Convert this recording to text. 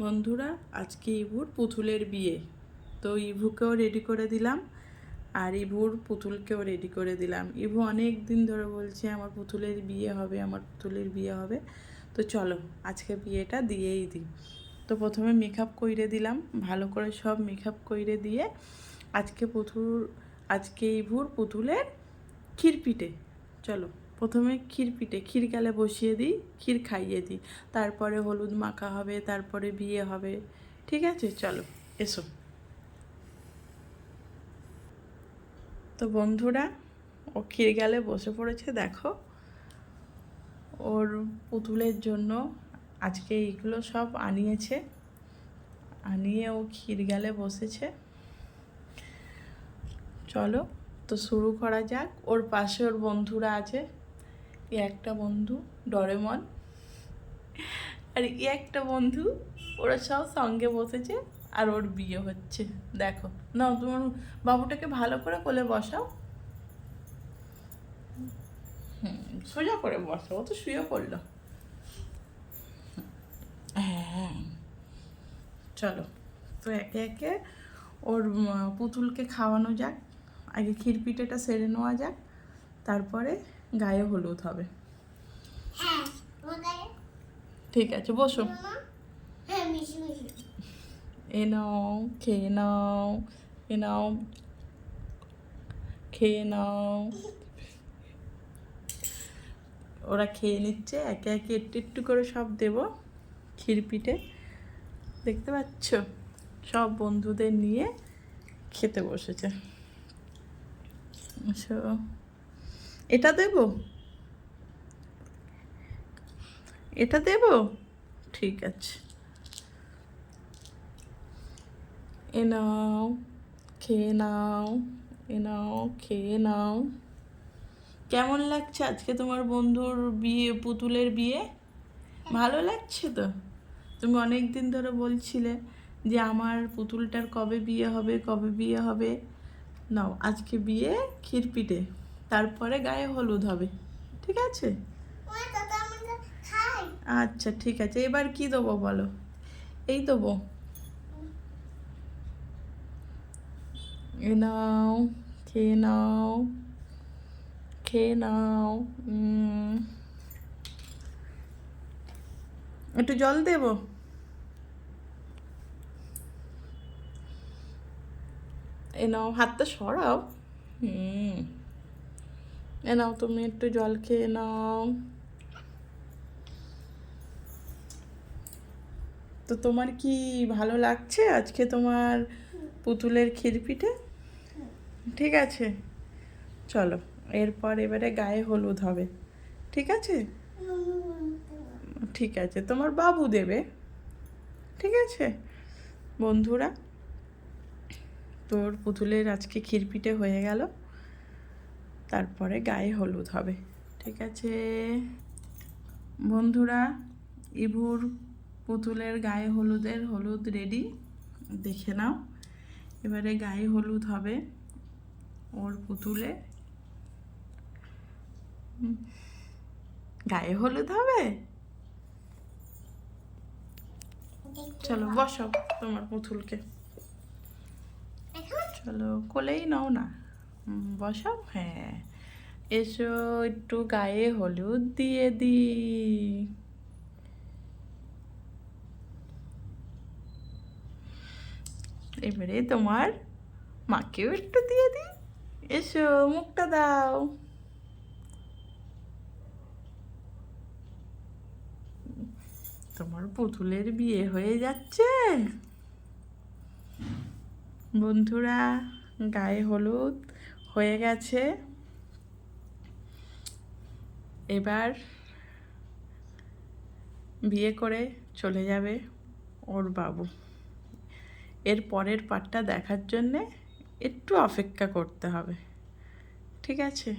বন্ধুরা, আজকে ইভুর পুতুলের বিয়ে। তো ইভুকেও রেডি করে দিলাম আর ইভুর পুতুলকেও রেডি করে দিলাম। ইভু অনেক দিন ধরে বলছে আমার পুতুলের বিয়ে হবে, আমার পুতুলের বিয়ে হবে। তো চলো আজকে বিয়েটা দিয়েই দিই। তো প্রথমে মেকআপ কইরে দিলাম, ভালো করে সব মেকআপ কইরে দিয়ে আজকে ইভুর পুতুলের ক্ষীরপিঠে। চলো প্রথমে ক্ষীর গালে বসিয়ে দিই, ক্ষীর খাইয়ে দিই, তারপরে হলুদ মাখা হবে, তারপরে বিয়ে হবে। ঠিক আছে, চলো এসো। তো বন্ধুরা, ও ক্ষীর গালে বসে পড়েছে। দেখো, ওর পুতুলের জন্য আজকে এইগুলো সব আনিয়ে ও ক্ষীর গালে বসেছে। চলো তো শুরু করা যাক। ওর পাশে ওর বন্ধুরা আছে। একটা বন্ধু ডরেমন, আর একটা বন্ধু, ওরা সব সঙ্গে বসেছে আর ওর বিয়ে হচ্ছে। দেখো না, তোমার বাবুটাকে ভালো করে কোলে বসাও। সোজা করে বসাও, ও তো শুয়ে পড়লো। হ্যাঁ, চলো তো একে একে ওর পুতুলকে খাওয়ানো যাক। আগে ক্ষীরপিঠেটা সেরে নেওয়া যাক, তারপরে গায়ে হলুদ হবে। ঠিক আছে, বসো। এ নাও, খেয়ে নাও, এ নাও, খেয়ে নাও। ওরা খেয়ে নিচ্ছে, একে একে একটু একটু করে সব দেব ক্ষীরপিঠে। দেখতে পাচ্ছ, সব বন্ধুদের নিয়ে খেতে বসেছে। এটা দেব, এটা দেব, ঠিক আছে। এ নাও, খেয়ে নাও, এ নাও, খেয়ে নাও। কেমন লাগছে আজকে তোমার বন্ধুর বিয়ে, পুতুলের বিয়ে? ভালো লাগছে তো? তুমি অনেক দিন ধরে বলছিলে যে আমার পুতুলটার কবে বিয়ে হবে, কবে বিয়ে হবে। নাও, আজকে বিয়ে, ক্ষীরপিঠে, তারপরে গায়ে হলুদ হবে। ঠিক আছে, আচ্ছা ঠিক আছে। এবার কি দেবো বলো? এই দেবো, এ নাও, খেয়ে নাও, খেয়ে নাও। একটু জল দেবো? এ নাও, হাতটা সরাও। এ নাও, তুমি একটু জল খেয়ে নাও। তো তোমার কি ভালো লাগছে আজকে তোমার পুতুলের ক্ষীরপিঠে? ঠিক আছে, চলো এরপর এবারে গায়ে হলুদ হবে। ঠিক আছে, ঠিক আছে, তোমার বাবু দেবে। ঠিক আছে বন্ধুরা, তোর পুতুলের আজকে ক্ষীরপিঠে হয়ে গেল, তারপরে গায়ে হলুদ হবে। ঠিক আছে বন্ধুরা, ইভুর পুতুলের গায়ে হলুদ রেডি, দেখে নাও। এবারে গায়ে হলুদ হবে ওর পুতুলে। গায়ে হলুদ হবে। চলো বসো তোমার পুতুলকে, চলো কোলেই নাও না, বসাও। হ্যাঁ, এসো একটু গায়ে হলুদ দিয়ে দি। এবারে তোমার মাকেও একটু দিয়ে দি। এসো, মুখটা দাও। তোমার পুতুলের বিয়ে হয়ে যাচ্ছে। বন্ধুরা, গায়ে হলুদ হয়ে গেছে। এবার বিয়ে করে চলে যাবে ওর বাবু। এর পরের পার্টটা দেখার জন্যে একটু অপেক্ষা করতে হবে। ঠিক আছে।